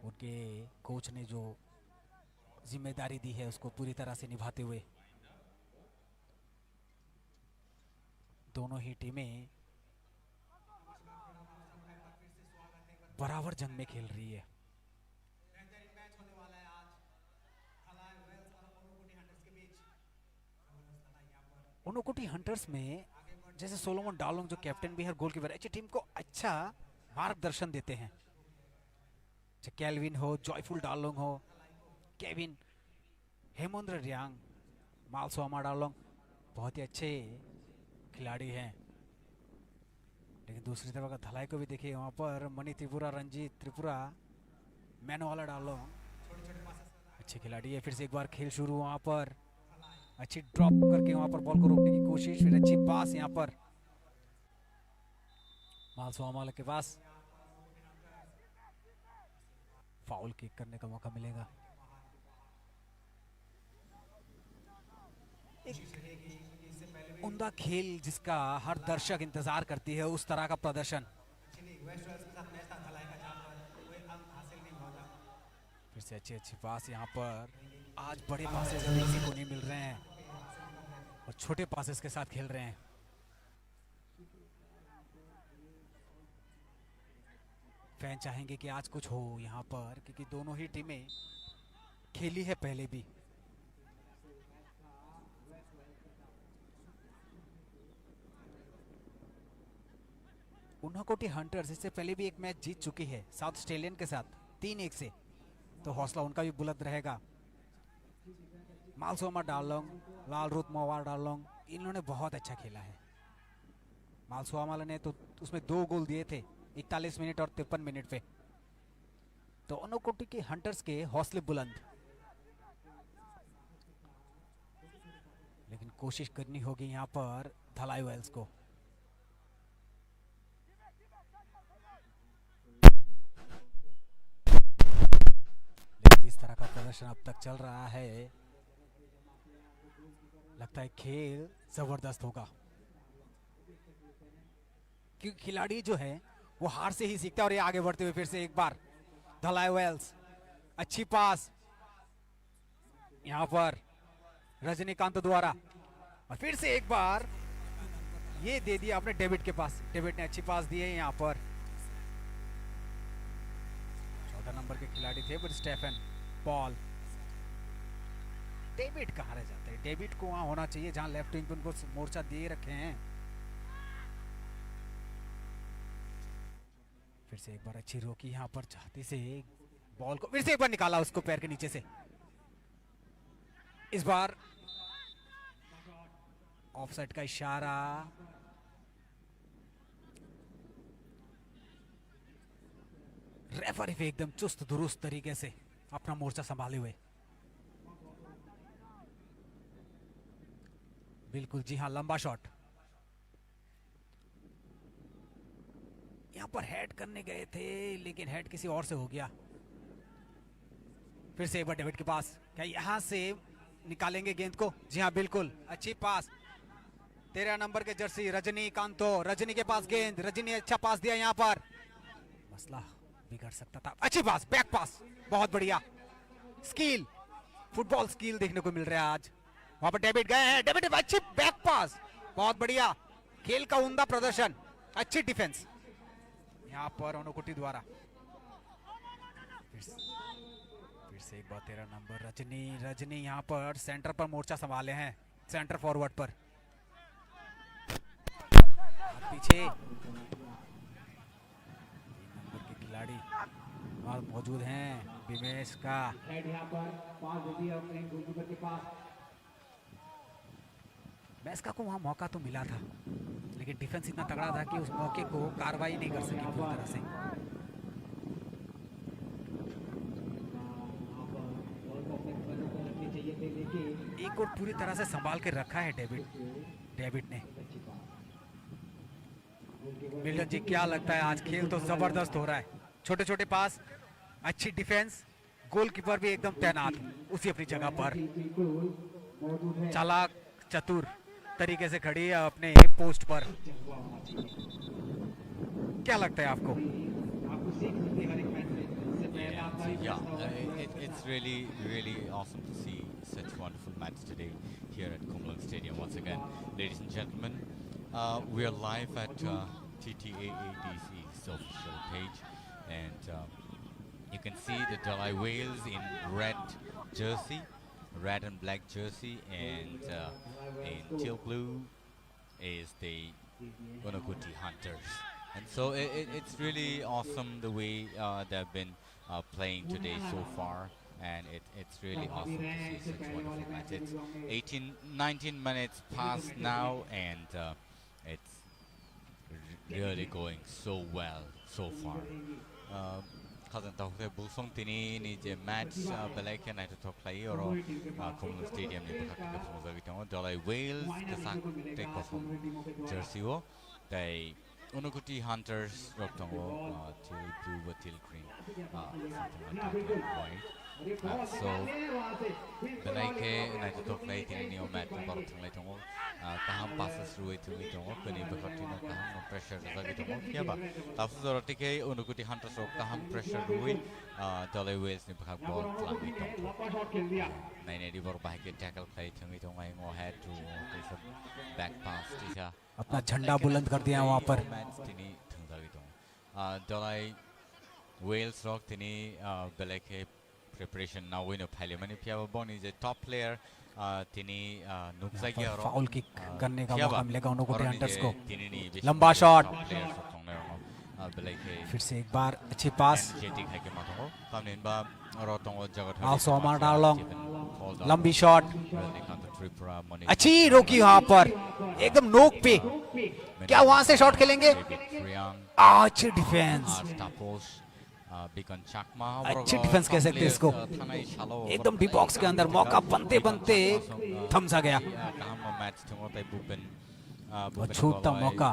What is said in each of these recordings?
उनके कोच ने जो जिम्मेदारी दी है उसको पूरी तरह से निभाते हुए दोनों ही टीमें बराबर जंग में खेल रही है। ओनोकुटी हंटर्स में जैसे सोलोमन डालोंग जो कैप्टन भी है, गोलकीपर अच्छी टीम को अच्छा मार्गदर्शन देते हैं। चाहे कैल्विन हो, जॉयफुल डालोंग हो, केविन, हेमंद्र रियांग, मालसोमा डालोंग बहुत ही अच्छे खिलाड़ी हैं। लेकिन दूसरी तरफ अगर धलाई को भी देखिए, वहां पर मणि त्रिपुरा, रंजीत त्रिपुरा, मैनवाला डालोंग अच्छे खिलाड़ी है। फिर से एक बार खेल शुरू, वहां पर अच्छी ड्रॉप करके वहां पर बॉल को रोकने की कोशिश, फिर अच्छी पास यहां पर मालसोमा के पास, फाउल किक करने का मौका मिलेगा। एक उम्दा खेल जिसका हर दर्शक इंतजार करती है, उस तरह का प्रदर्शन। फिर से अच्छी अच्छी पास यहाँ पर, आज बड़े पासेस देखने को नहीं मिल रहे हैं और छोटे पासेस के साथ खेल रहे हैं। फैन चाहेंगे कि आज कुछ हो यहाँ पर, क्योंकि दोनों ही टीमें खेली है पहले भी। उन्होकोटी हंटर्स इससे पहले भी एक मैच जीत चुकी है साउथ ऑस्ट्रेलियन के साथ 3-1 से, तो हौसला उनका भी बुलंद रहेगा। मालसोमा डालोंग, लाल रूत मोवार डालोंग, इन्होंने बहुत अच्छा खेला है। मालसोमा ने तो उसमें 2 गोल दिए थे 41 मिनट और 53 मिनट पे। तो ओनोकोटी के हंटर्स के हौसले बुलंद, लेकिन कोशिश करनी होगी यहाँ पर धलाई वेल्स को। लेकिन जिस तरह का प्रदर्शन अब तक चल रहा है, लगता है खेल जबरदस्त होगा, क्योंकि खिलाड़ी जो है वो हार से ही सीखता है। और ये आगे बढ़ते हुए फिर से एक बार धलाई वेल्स, अच्छी पास यहां पर रजनीकांत द्वारा, और फिर से एक बार ये दे दिया आपने डेविड के पास। डेविड ने अच्छी पास दी है यहाँ पर, 14 नंबर के खिलाड़ी थे पर स्टेफन पॉल। डेविड कहाँ रह जाते हैं? डेविड को वहां होना चाहिए जहां लेफ्ट विंग पे उनको मोर्चा दिए रखे हैं। फिर से एक बार अच्छी रोकी यहाँ पर, चाहते से बॉल को फिर से एक बार निकाला उसको पैर के नीचे से। इस बार ऑफसाइड का इशारा, रेफरी भी एकदम चुस्त दुरुस्त तरीके से अपना मोर्चा संभाले हुए। बिल्कुल जी हाँ, लंबा शॉट यहां पर हेड करने गए थे, लेकिन हेड किसी और से हो गया। फिर से एक बार डेविड के पास, क्या यहां से निकालेंगे गेंद को? जी हाँ बिल्कुल, अच्छी पास 13 नंबर के जर्सी रजनीकांतो, रजनी के पास गेंद, रजनी अच्छा पास दिया यहाँ पर, मसला बिगड़ सकता था। अच्छी पास, बैक पास, बहुत बढ़िया स्किल, फुटबॉल स्किल देखने को मिल रहा है आज। वहां पर डेविड गए हैं, डेविड अच्छी बैक पास, बहुत बढ़िया खेल का उम्दा प्रदर्शन, अच्छी डिफेंस यहाँ पर ओनोकुटी द्वारा। फिर से एक बार 13 नंबर रजनी यहाँ पर सेंटर पर मोर्चा संभाले हैं, सेंटर फॉरवर्ड पर पीछे 3 नंबर के खिलाड़ी मौजूद हैं, विमेश का मैस्का को वहां मौका तो मिला था, लेकिन डिफेंस इतना तगड़ा था कि उस मौके को कार्रवाई नहीं कर सकी पूरी तरह से। एक और पूरी तरह से संभाल के रखा है डेविड ने। मिल्टन जी क्या लगता है, आज खेल तो जबरदस्त हो रहा है, छोटे छोटे पास, अच्छी डिफेंस, गोलकीपर भी एकदम तैनात उसी अपनी जगह पर, चालाक चतुर तरीके से खड़ी है अपने पोस्ट पर। क्या लगता है आपको? Yeah, it's really, really awesome to see such wonderful match today here at Kumlung Stadium. Once again, ladies and gentlemen, we are live at TTAADC's official page, and you can see the Dalai Whales in red jersey, red and black jersey, and in teal blue is the Unakuti Hunters. And so it's really awesome the way they've been playing today so far. And it's really awesome to see such wonderful match. It's 19 minutes past now, and it's really going so well so far. Kazan tau te bulsong tini ni je match belai ke nai to play oro Kumlung Stadium ni bakak ke promosa gitu. Dalai Whales kesak te kosong jersey wo. They Unakuti Hunters rock tongo till blue but till green. Something like that and white. So belai ke nai to play tini ni o match baru tang lai tongo. Kaham passes through it ni tongo kani bakak tino kaham no pressure lagi tongo. Kya ba? Tapos doroti ke Unakuti Hunters rock kaham pressure rui Dalai Whales ni bakak ball lang ni tongo. Nai nai di baru bahaya ke tackle play tongi tongo ai ngo head to back pass tisha. अपना झंडा बुलंद कर दिया वहां पर. Dalai Whales rock tini belai ke preparation now win of Halimani Piava Bon is a top player. Tini Nukzagi aro foul kick करने का मौका मिलेगा उनको हंटर्स को. Tini लंबा शॉट. फिर से एक बार अच्छी पास. सोमा डालोंग लंबी शॉट अच्छी रोकी वहां पर एकदम नोक पे. क्या वहां से शॉट खेलेंगे? अच्छी डिफेंस. अच्छी डिफेंस कह सकते हैं इसको. एकदम डी बॉक्स के अंदर मौका बनते बनते थमसा गया और छूटता मौका.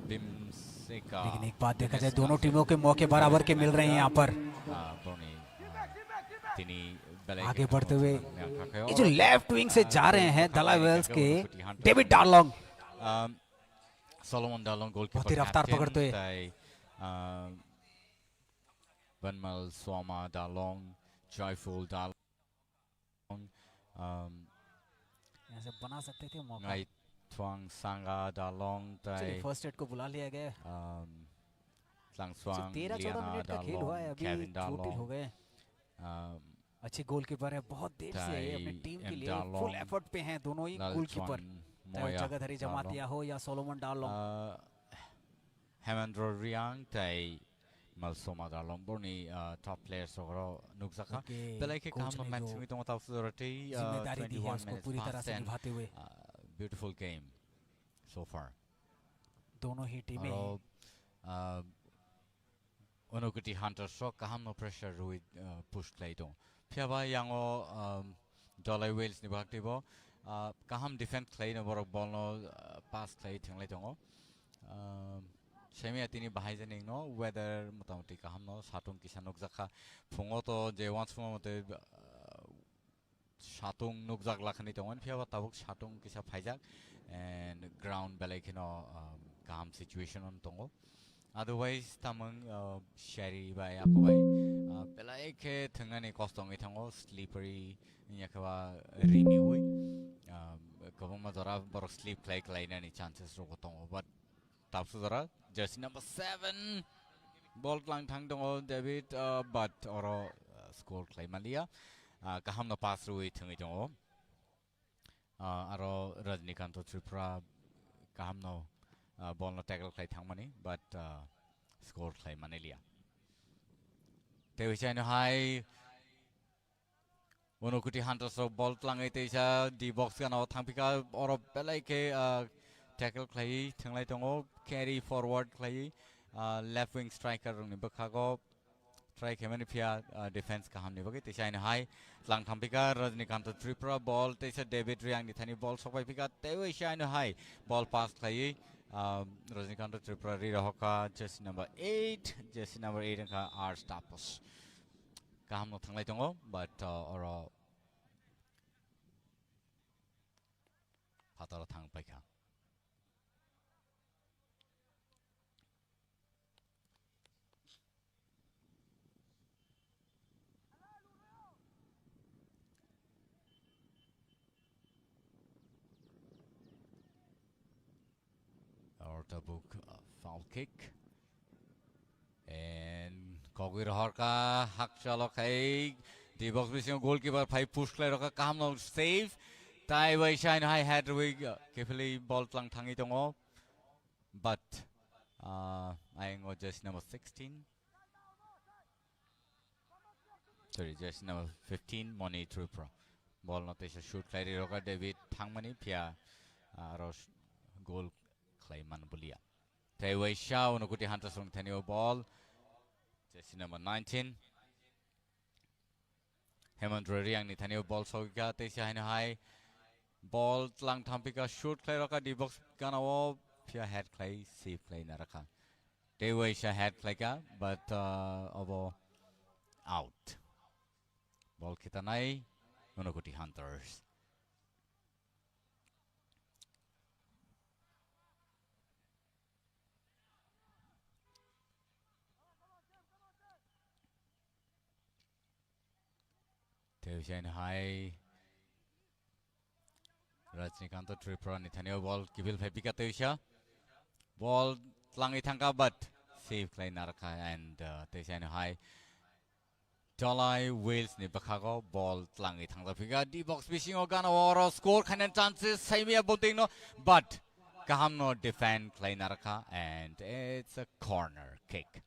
लेकिन एक बात देखा जाए दोनों टीमों के मौके बराबर के मिल रहे हैं यहाँ पर. आगे बढ़ते हुए ये जो लेफ्ट विंग से जा रहे हैं दलाई वेल्स के डेविड डार्लोंग. सोलोमन डार्लोंग बहुत ही रफ्तार पकड़ते हुए. Banmal Swama Dalong, Joyful Dalong, यहाँ से बना सकते थे मौका. Ngai Twang Sanga Dalong, चलिए फर्स्ट एड को बुला लिया गया. Lang Swang, 13-14 मिनट का खेल हुआ है अभी. चोटिल हो गए. अच्छी गोलकीपर है. बहुत देर से अपनी टीम के लिए फुल एफर्ट पे हैं दोनों ही गोलकीपर. चाहे जगदहरी जमातिया हो या Solomon डार्लोंग. Hemendro Riang, Tai Malsoma Dalong, Borni top players or Nukzaka. Belai ke काम में मैच में तो मतलब सुरती 21 minutes पूरी तरह से निभाते हुए. Beautiful game so far. दोनों ही टीमें Unakuti Hunters so kaham no pressure ruid push play dong. Piaba yango Dalai Whales ni bakti bo kaham defense play no borok ball no pass play thing lai dongo. Shemi atini bahai janing no whether motamoti kaham no satung kisan nukzaka fungo to je once fungo te satung nukzak lakhani dongon piaba tabuk satung kisa phajak and ground belai kino kaham situation on tongo. Otherwise, tamang sherry by apoy. Belai ke thangani kostong itango slippery nyakawa renewui. Kabuma dora borok sleep like any chances rokotongo. But tapsudara jersey number 7 ball klang thang dongo David but oro score clay malia. Kaham no pass through itango. Aro Rajnikanto Tripura kaham no. Ball no tackle play thang money, but score play manelia. Tewisha no high. Unakuti Hunters so ball lang ite isa di box ka no thang pika or belai ke tackle play thang lai tongo carry forward play left wing striker rung ni bakago try kemani pia defense ka hamni bagi teisha no high lang thang pika Rajnikanto Tripura ball teisha David Riang ni thani ball sokai pika tewisha no high ball pass play. Rajnikanto Tripura Hoka, jersey number 8, jersey number 8 and R Stapos. Kaham no thanglai tongo, but oro patara thang paika. Tabuk foul kick. And Kogir Horka, Hakshalokai, the box missing goalkeeper, 5 push Kleroka, Kamno save. Tai Wei Shine High had wig, carefully ball tlang Tangitongo. But I go just number 16. Sorry, just number 15, Moni Trupro. Ball not a shoot, Clary Roka, David Tangmani, Pia, Rosh, goal, Clayman Bulia. Taiwei Shao, Nokuti Hunters from Tenio ball. Jersey number 19. Hemant Rariang Nitanio ball Soga, Tesia High. Ball Tlang Tampika, shoot Clayroka, the box Ganawa, Pia head clay, save play Naraka. Taiwei Shao head Clayka, but over out. Ball Kitanai, Nokuti Hunters. Television high. Rajnikanto Tripura Nitanio ball Kibil Pepika Teusha. Ball Langitanga but save Clay Naraka and Television high. Dolai Wales Nibakago ball Langitanga Pika D box missing Ogana or score kind of chances Samia Botino but Kahamno defend Clay Naraka and it's a corner kick.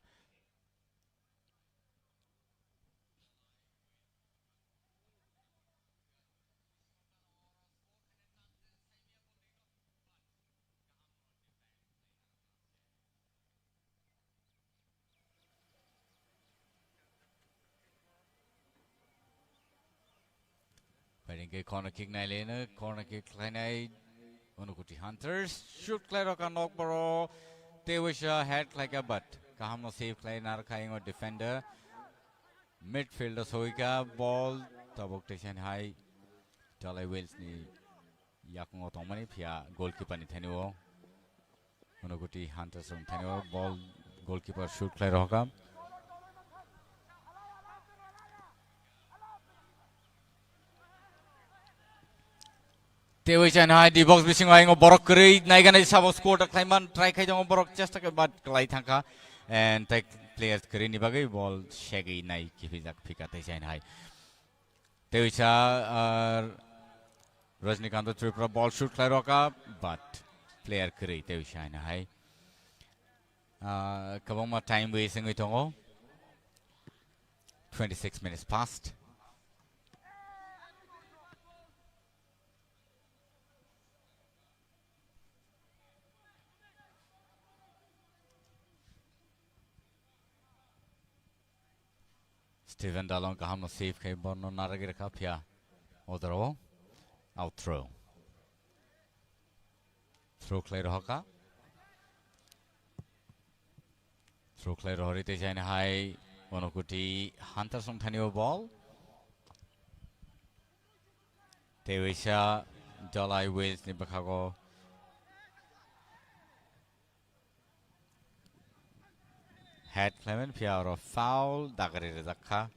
Corner kick Nailena, corner kick Kleinai, Unukuti Hunters, shoot Kleroka Nokboro, Tewisha head like a butt. Kahamo save Kleinar Kaing or defender. Midfielder Soika, ball, Tabuk Station High, Dolly Wills ni Yakungo Tomani, Pia, goalkeeper Nitenio, Unukuti Hunters from Tenio, ball, goalkeeper shoot Kleroka. Tewishan high the box missing going borok kri naigana sabo score Klaiman try kai jong borok just a but Klai Thanka and take players kri ni bagai ball shaggy nai kifizak pika Tewishan high. Tewisha Rajnikanto Tripura ball shoot Klairoka but player kri Tewishan high. Kaboma time wasting with 26 minutes past. Steven Dalon Kahamo save K Bono Naragir Kapia. Odro out throw. Throw Claire Hoka. Throw Claire Horitage and high Monokuti Hunters from Tanio ball. Tewisha Dolai Wills Nibakago. Head Clement, Pia or foul, Dagari Rezaka,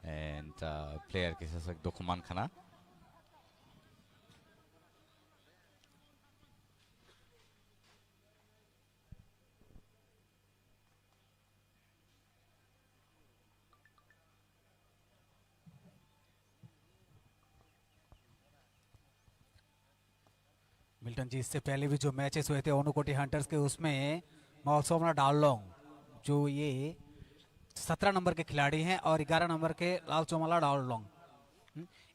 and player kisses like Dokuman Kana. Milton ji इससे पहले भी जो matches हुए थे ओनुकोटी hunters के उसमें मौसोमना डाललोंग जो ये 17 नंबर के खिलाड़ी हैं और 11 नंबर के लाल चोमला डाललोंग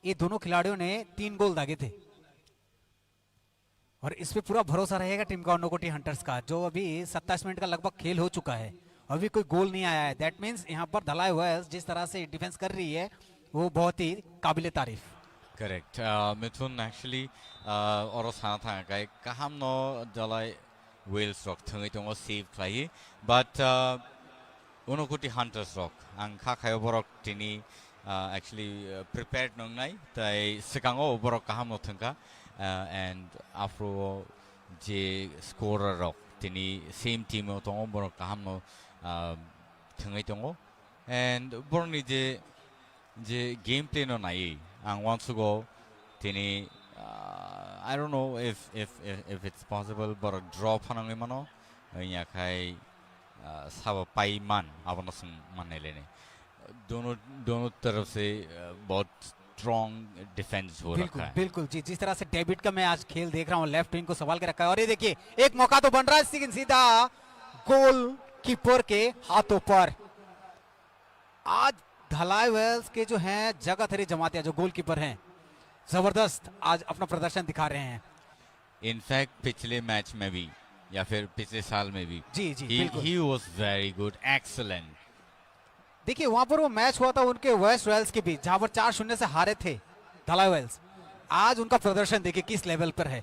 ये दोनों खिलाड़ियों ने 3 गोल दागे थे और इस पे पूरा भरोसा रहेगा टीम का ओनुकोटी हंटर्स का जो अभी 27 मिनट का लगभग खेल हो चुका है अभी कोई गोल नहीं आया है दैट मींस यहाँ पर धलाई हुआ है जिस तरह से डिफेंस कर रही है वो बहुत ही काबिले तारीफ. Correct. Mithun actually or Santa Kai Kahamno Dalai Wales rock Tungitongo save play, but Unokuti Hunters rock and Kakayo Borok Tini actually prepared Nongai, the Sekango Borok Kahamo Tunka and Afro J scorer rock Tini same team of Tongo Borok Kahamo Tungitongo and Borni J gameplay no nai. And wants to go, Tini. I don't know if it's possible, but a drop on Limano यहाँ खाई सब पाई मान आपन संग मानने लेने दोनों तरफ से बहुत स्ट्रॉन्ग डिफेंस हो बिल्कुल रखा है। बिल्कुल जी, जिस तरह से डेविड का मैं आज खेल देख रहा हूँ, लेफ्ट विंग को संभाल के रखा है और ये देखिए एक मौका तो बन रहा है लेकिन सीधा गोल कीपर के हाथों पर। आज धलाई वेल्स के जो हैं जगह थरी जमातिया जो गोलकीपर हैं जबरदस्त आज अपना प्रदर्शन दिखा रहे हैं। इनफैक्ट पिछले मैच में भी या फिर पिछले साल में भी जी जी बिल्कुल। He was very good, excellent. देखिए वहां पर वो मैच हुआ था उनके वेस्ट वेल्स के बीच जहां पर 4-0 से हारे थे धलाई वेल्स। आज उनका प्रदर्शन देखिए किस लेवल पर है।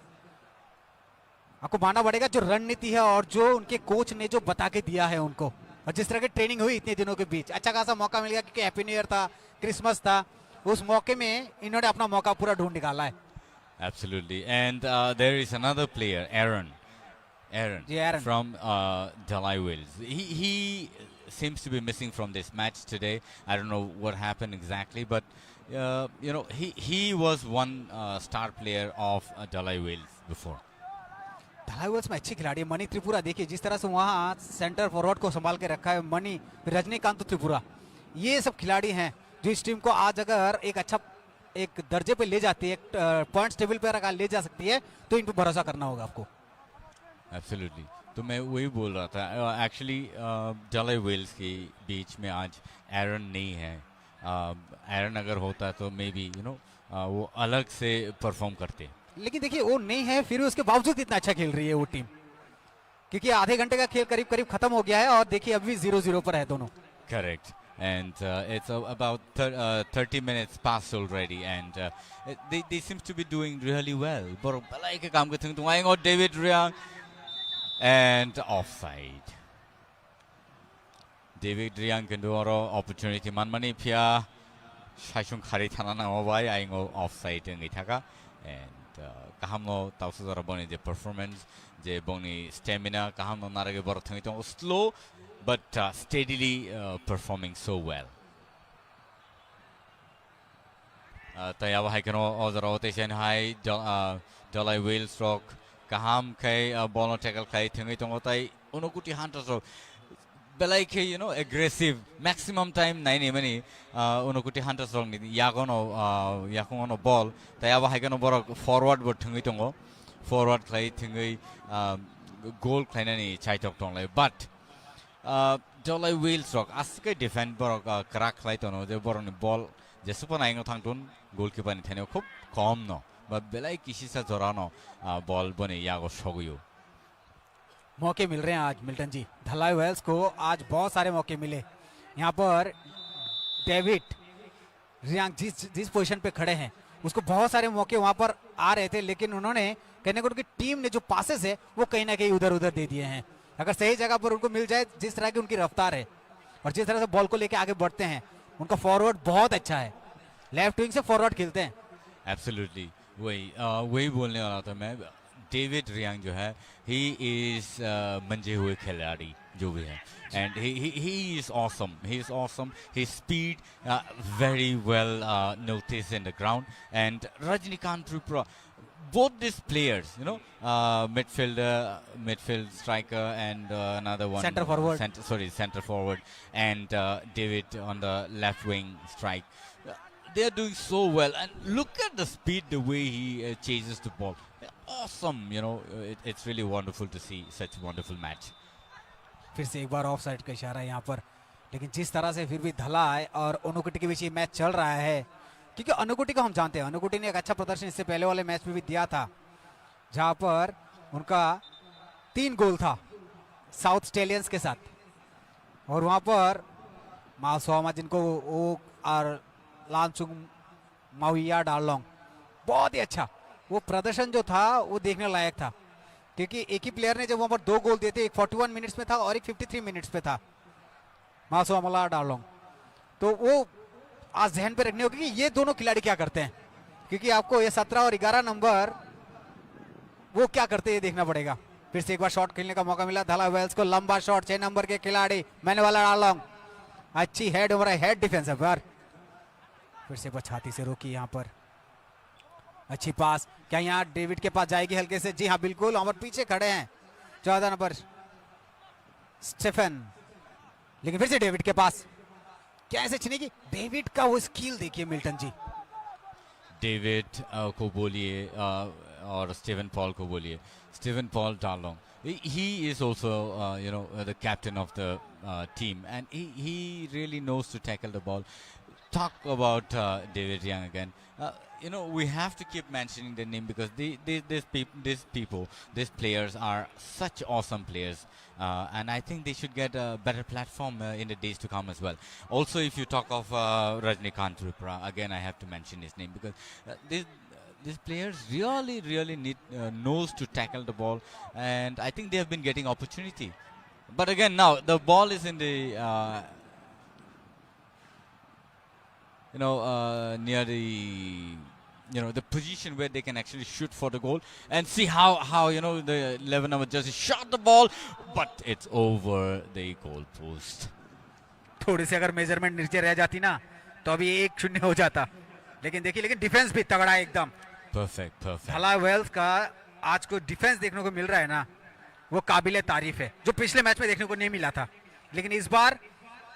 आपको मानना पड़ेगा जो रणनीति है और जो उनके कोच ने जो बता के दिया है उनको, और जिस तरह की ट्रेनिंग हुई इतने दिनों के बीच, अच्छा खासा मौका मिल गया क्योंकि हैप्पी न्यू ईयर था, क्रिसमस था, उस मौके में इन्होंने अपना मौका पूरा ढूंढ निकाला है। Absolutely. And there is another player, Aaron. Aaron. From Dalai Wills. He seems to be missing from this match today. I don't know what happened exactly, but he was one star player of Dalai Wills before. Dhalai Wells में अच्छी खिलाड़ी है मणि त्रिपुरा। देखिए जिस तरह से वहां centre forward को संभाल के रखा है मणि, रजनीकांत त्रिपुरा, ये सब खिलाड़ी हैं जो इस टीम को आज अगर एक अच्छा एक दर्जे पे ले जाती है, एक पॉइंट्स टेबल पे अगर ले जा सकती है तो इन पे भरोसा करना होगा आपको। Absolutely. तो मैं वही बोल रहा था एक्चुअली डलाई वेल्स के बीच में आज एरन नहीं है। एरन अगर होता तो मे बी वो अलग से परफॉर्म करते। लेकिन देखिए वो नहीं है फिर भी उसके बावजूद इतना अच्छा खेल रही है वो टीम, क्योंकि आधे घंटे का खेल करीब करीब खत्म हो गया है और देखिए अभी 0-0 पर है दोनों। Correct. And it's about 30 minutes past already, and they seem to be doing really well. But balai ke kaam karte hain to David Riang and offside. David Riang can do opportunity man mani phia shaishung khari thana na obai aingo offside ngai thaka, and kahamno tausu dara boni the performance je boni stamina kahamno narage bor thangi to slow but steadily performing so well. Tayawa haikano ozara rotation high Dalai Wills rock kaham kai ball tackle kai thingi tongo tai unokuti hunters rock belai ke aggressive maximum time 9 mani unokuti hunters rock ni yakono ball tayawa haikano bor forward bot thingi tongo forward kai thingi goal kai nani chai tok tong lai, but Dalai Wills rock asike defend borok crack lai tono je boroni ball je super naingo thangtun goalkeeper ni thane khub kom no but belai kisi sa jorano ball bone yago shoguyo। मौके मिल रहे हैं आज Milton जी, धलाई Wales को आज बहुत सारे मौके मिले। यहाँ पर डेविड रियांग जिस पोजीशन पे खड़े हैं उसको बहुत सारे मौके वहां पर आ रहे थे, लेकिन उन्होंने कहने को उनकी टीम ने जो पासेस है वो कहीं ना कहीं उधर उधर दे दिए हैं। अगर सही जगह पर उनको मिल जाए, जिस तरह की उनकी रफ्तार है और जिस तरह से बॉल को लेके आगे बढ़ते हैं, उनका फॉरवर्ड बहुत अच्छा है, लेफ्ट विंग से फॉरवर्ड खेलते हैं। एब्सोल्युटली वही बोलने वाला था मैं। डेविड रियांग जो है ही इज मंजे हुए खिलाड़ी जो भी है, and he is awesome. His speed very well noticed in the ground, and Rajnikant Tripura, both these players, midfield striker and another one center forward, center forward, and David on the left wing strike, they are doing so well, and look at the speed, the way he chases the ball. Awesome, it's really wonderful to see such a wonderful match. फिर से एक बार of side का इशारा यहाँ पर, लेकिन जिस तरह से फिर भी धलाई और अनुकुटी के बीच ये मैच चल रहा है, क्योंकि अनुकुटी को हम जानते हैं, अनुकुटी ने एक अच्छा प्रदर्शन इससे पहले वाले मैच में भी दिया था जहां पर उनका 3 गोल था साउथ स्टेलियंस के साथ, और वहां पर माओसोमा जिनको वो और लानचुंग माविया डालोंग, बहुत ही अच्छा वो प्रदर्शन जो था वो देखने लायक था, क्योंकि एक ही प्लेयर ने जब वहां पर 2 गोल दिए थे, एक 41 मिनट्स में था और एक 53 मिनट्स पे था मासोमला डालोंग। तो वो आज जहन पे रखने होगी कि ये दोनों खिलाड़ी क्या करते हैं, क्योंकि आपको ये 17 और 11 नंबर वो क्या करते हैं ये देखना पड़ेगा। फिर से एक बार शॉट खेलने का मौका मिला धलाई वेल्स को, लंबा शॉट 6 नंबर के खिलाड़ी मैनवाला डालोंग, अच्छी हेड ओवर हेड डिफेंस है पर फिर से छाती से रोकी यहाँ पर, अच्छी पास, क्या यहाँ डेविड के पास जाएगी हल्के से? जी हाँ बिल्कुल, वहां पर पीछे खड़े हैं 14 नंबर स्टेफन, लेकिन फिर से डेविड के पास, क्या ऐसे छीने की? डेविड का वो स्किल देखिए मिल्टन जी। डेविड को बोलिए और स्टीवन पॉल को बोलिए, Steven Paul Darlong, he is also the captain of the team, and he really knows to tackle the ball. Talk about David Young again. We have to keep mentioning their name because these players are such awesome players, and I think they should get a better platform in the days to come as well. Also, if you talk of Rajnikant Tripura, again I have to mention his name because these players really need knows to tackle the ball, and I think they have been getting opportunity. But again, now the ball is in the near the position where they can actually shoot for the goal, and see how the 11 number jersey shot the ball, but it's over the goal post. थोड़ी सी अगर measurement नीचे रह जाती ना तो अभी 1-0 हो जाता, लेकिन देखिए, लेकिन डिफेंस भी तगड़ा है एकदम। Perfect. धला वेल्स का आज को डिफेंस देखने को मिल रहा है ना, वो काबिले तारीफ है, जो पिछले मैच में देखने को नहीं मिला था, लेकिन इस बार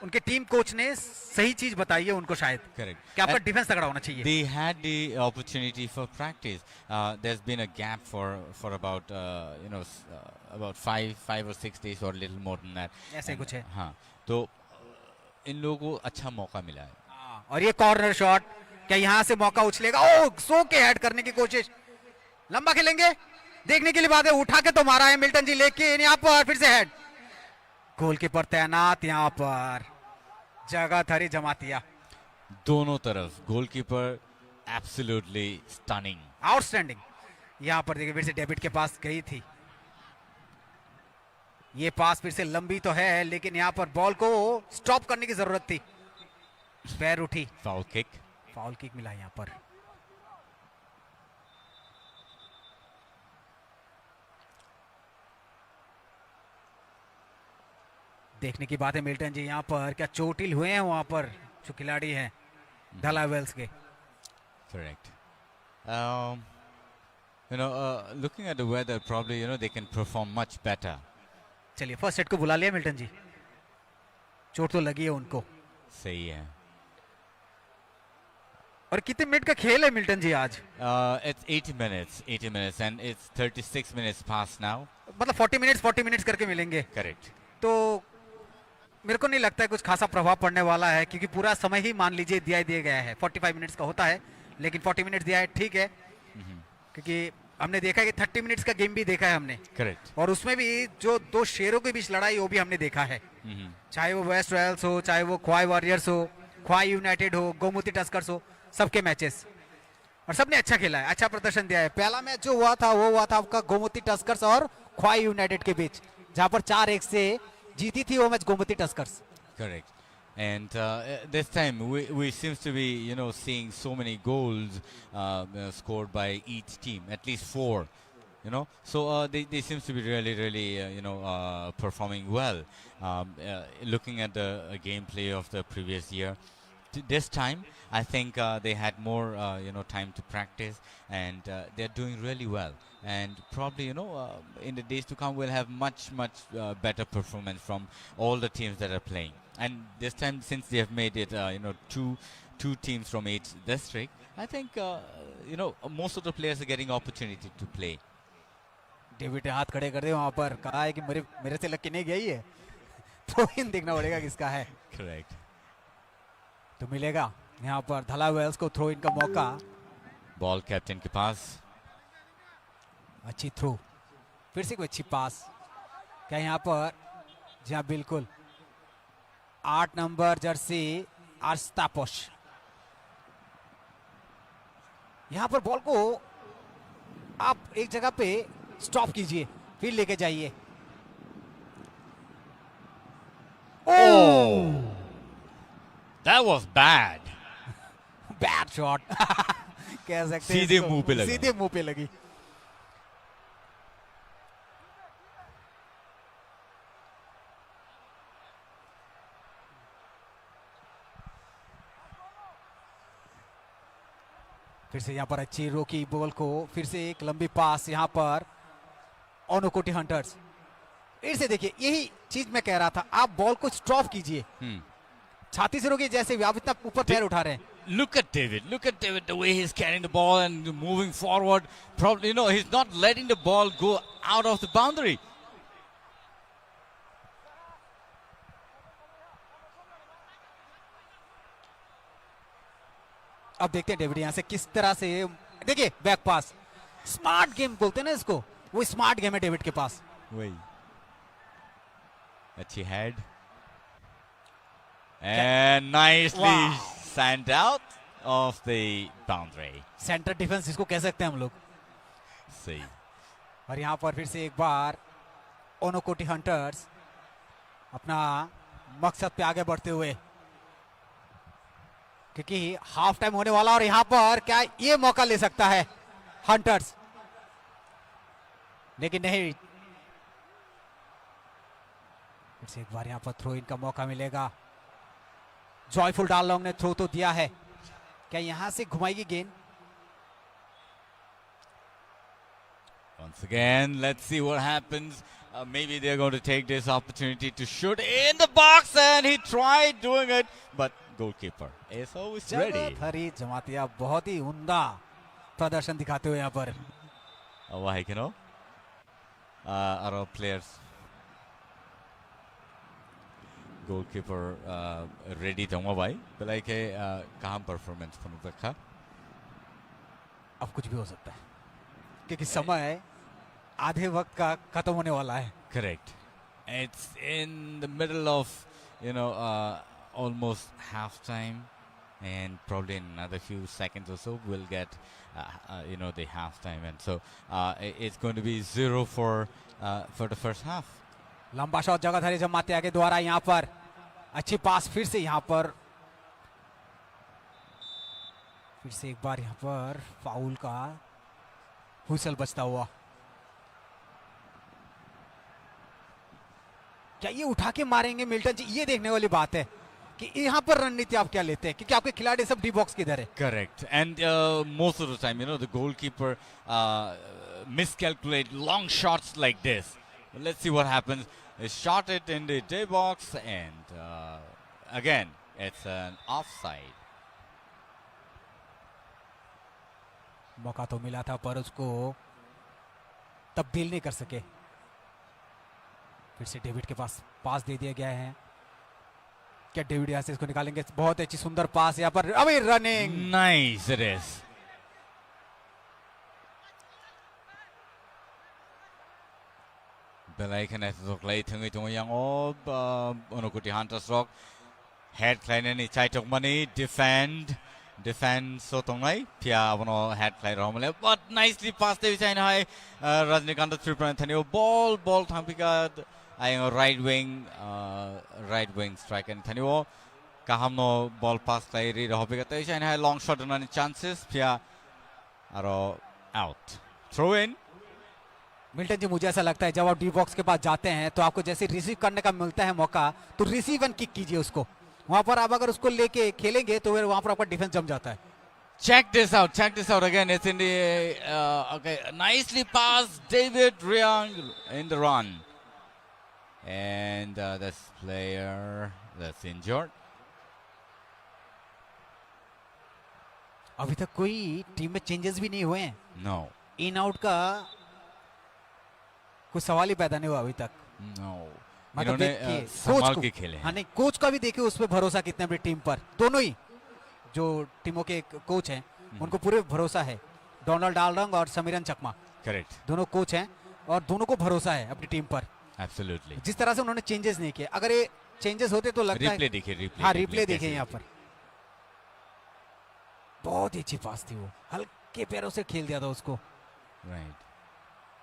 उनके टीम कोच ने सही चीज बताई है उनको शायद। Correct. कि आपका डिफेंस तगड़ा होना चाहिए। They had the opportunity for practice. There's been a gap for about about 5 or 6 days or a little more than that. ऐसे कुछ है। हाँ, तो इन लोगों को अच्छा मौका मिला है। और ये कॉर्नर शॉट, क्या यहाँ से मौका उछलेगा? ओ, सो के हेड करने की कोशिश, लंबा खेलेंगे, देखने के लिए बात है। उठा के तो मारा है मिल्टन जी, लेकिन यहाँ पर फिर से हेड। गोलकीपर तैनात यहाँ पर, जगह थरी जमातिया। दोनों तरफ गोलकीपर एब्सोल्युटली स्टनिंग, आउटस्टैंडिंग। यहाँ पर देखिए फिर से डेविड के पास गई थी, ये पास फिर से लंबी तो है, लेकिन यहाँ पर बॉल को स्टॉप करने की जरूरत थी, पैर उठी। फाउल किक मिला यहाँ पर। देखने की बात है मिल्टन जी, यहाँ पर क्या चोटिल हुए हैं वहां पर जो खिलाड़ी हैं धला वेल्स के? Correct. Looking at the weather, probably they can perform much better. चलिए फर्स्ट सेट को बुला लिया मिल्टन जी, चोट तो लगी है उनको। सही है। और कितने मिनट का खेल है मिल्टन जी आज? It's 80 minutes and it's 36 minutes past now. मतलब 40 मिनट्स करके मिलेंगे। Correct. तो मेरे को नहीं लगता है कुछ खासा प्रभाव पड़ने वाला है, क्योंकि पूरा समय ही मान लीजिए दिया गया है। 45 मिनट्स का होता है, लेकिन 40 मिनट्स दिया है, ठीक है। क्योंकि हमने देखा है कि 30 मिनट्स का गेम भी देखा है हमने। करेक्ट। और उसमें भी जो दो शेरों के बीच लड़ाई, वो भी हमने देखा है। चाहे वो वेस्ट रॉयल्स हो, चाहे वो ख्वाई वॉरियर्स हो, ख्वाई यूनाइटेड हो, गोमती टस्कर्स हो, सबके मैचेस, और सबने अच्छा खेला है, अच्छा प्रदर्शन दिया है। पहला मैच जो हुआ था वो हुआ था आपका गोमती टस्कर्स और ख्वाई यूनाइटेड के बीच, जहां पर 4-1 से जीती थी वो match Gomti Tuskers. Correct. And this time we seems to be seeing so many goals scored by each team, at least 4. So they seems to be really performing well. Looking at the gameplay of the previous year, this time I think they had more time to practice, and they're doing really well. And probably in the days to come we'll have much better performance from all the teams that are playing. And this time, since they have made it two teams from each district, I think most of the players are getting opportunity to play. David हाथ खड़े कर दे वहां पर, कहा है कि मेरे से लग के नहीं गई है, तो इन देखना पड़ेगा किसका है। Correct. तो मिलेगा यहाँ पर धला वेल्स को थ्रो इन का मौका। बॉल कैप्टन के पास, अच्छी थ्रो, फिर से कोई अच्छी पास, क्या यहाँ पर? जी हाँ बिल्कुल, 8 नंबर जर्सी आर्स्तापोश, यहाँ पर बॉल को आप एक जगह पे स्टॉप कीजिए, फिर लेके जाइए। Oh, that was bad. Bad shot कह सकते हैं, सीधे मुंह पे लगा, सीधे मुंह पे लगी। फिर से यहाँ पर अच्छी रोकी बॉल को, फिर से एक लंबी पास यहाँ पर ओनुकोटी हंटर्स, फिर से देखिए, यही चीज मैं कह रहा था, आप बॉल को स्टॉप कीजिए, छाती से रोकिए, जैसे आप इतना ऊपर पैर उठा रहे हैं। Look at David. Look at David, the way he's carrying the ball and moving forward. Probably, he's not letting the ball go out of the boundary. अब देखते हैं डेविड यहां से किस तरह से, देखिए बैक पास, स्मार्ट गेम बोलते हैं ना इसको, वो स्मार्ट गेम है डेविड के पास। वही अच्छी head and nicely sent out of the boundary. Centre defence इसको कह सकते हैं हम लोग। See. और यहां पर फिर से एक बार ओनोकोटी हंटर्स अपना मकसद पे आगे बढ़ते हुए, क्योंकि हाफ टाइम होने वाला, और यहां पर क्या ये मौका ले सकता है हंटर्स, लेकिन नहीं। फिर से एक बार यहां पर थ्रो इन का मौका मिलेगा। जॉयफुल डाललोंग ने थ्रो तो दिया है, क्या यहां से घुमाएगी गेंद? Once again, let's see what happens. Maybe they're going to take this opportunity to shoot in the box, and he tried doing it, but goalkeeper is always ready. हरी जमातिया बहुत ही उम्दा प्रदर्शन दिखाते हुए यहाँ पर। Why, our players, goalkeeper ready to भाई, पहले के कहाँ performance पन देखा? अब कुछ भी हो सकता है, क्योंकि समय आधे वक्त का खत्म होने वाला है। Correct. It's in the middle of, almost half time, and probably in another few seconds or so we'll get, the half time, and so it's going to be 0 for the first half. लंबा shot जगहधारी Jamatia के द्वारा, यहाँ पर अच्छी पास, फिर से यहाँ पर, फिर से एक बार यहाँ पर फाउल का हुइसल बजता हुआ। क्या ये उठा के मारेंगे मिल्टन जी? ये देखने वाली बात है कि यहाँ पर रणनीति आप क्या लेते हैं, क्योंकि आपके खिलाड़ी सब डी बॉक्स किधर है। Correct. And most of the time, the goalkeeper miscalculate long shots like this. But let's see what happens. He shot it in the D box, and again, it's an offside. मौका तो मिला था, पर उसको तब्दील नहीं कर सके। फिर से डेविड के पास दे दिया गया है। क्या डेविड यहां से इसको निकालेंगे? बहुत अच्छी सुंदर पास यहाँ पर, अभी running. Nice it is. Belaikan itu klay tengah tengah yang onokuti Hunters Rock head klay ni cai tok mani defend so tongai pia abono head klay romale, but nicely passed the cai hai Rajnikant 3-point thani ball thampika ayang right wing strike and thani wo kahamno ball pass klay ri rohpika tai cai hai long shot nani chances pia aro out throw in. Milton ji, मुझे ऐसा लगता है जब आप D box के पास जाते हैं तो आपको जैसे रिसीव करने का मिलता है मौका, तो रिसीव एंड किक कीजिए उसको। वहां पर आप अगर उसको लेके खेलेंगे तो फिर वहां पर आपका डिफेंस जम जाता है। Check this out again. It's in the okay, nicely passed David Riang in the run, and this player that's injured. अभी तक कोई टीम में चेंजेस भी नहीं हुए हैं। No. इन आउट का कोई सवाल ही पैदा नहीं हुआ अभी तक। No. मतलब देखिए संभाल के खेले। हाँ नहीं, कोच का भी देखिए उस पर भरोसा कितना बड़ी टीम पर, दोनों ही जो टीमों के कोच हैं उनको पूरे भरोसा है। डोनाल्ड डालरंग और समीरन चकमा, Correct. दोनों कोच हैं और दोनों को भरोसा है अपनी टीम पर। Absolutely. जिस तरह से उन्होंने चेंजेस नहीं किए, अगर ये चेंजेस होते तो लगता है रिप्ले हाँ रिप्ले देखिए यहाँ पर, बहुत ही अच्छी पास थी, वो हल्के पैरों से खेल दिया था उसको। Right.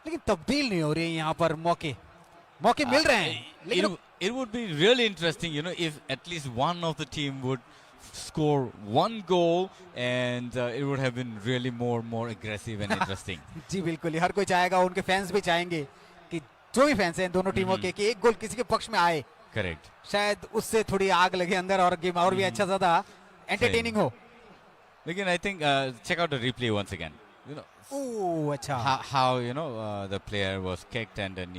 लेकिन तब्दील नहीं हो रही है यहाँ पर, मौके मिल रहे हैं लेकिन It would be really interesting, if at least one of the team would score one goal, and it would have been really more aggressive and interesting. जी बिल्कुल, हर कोई चाहेगा, उनके फैंस भी चाहेंगे कि जो भी फैंस हैं दोनों टीमों के, कि एक गोल किसी के पक्ष में आए। Correct. शायद उससे थोड़ी आग लगे अंदर और गेम और भी अच्छा ज्यादा एंटरटेनिंग हो। Again, I think check out the replay once again. you know, अच्छा how you know the player was kicked and then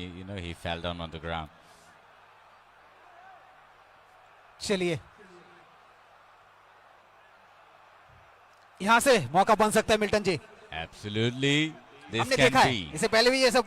he fell down on the ground. चलिए यहां से मौका बन सकता है मिल्टन जी। Absolutely, this हमने can देखा है be. इससे पहले भी ये सब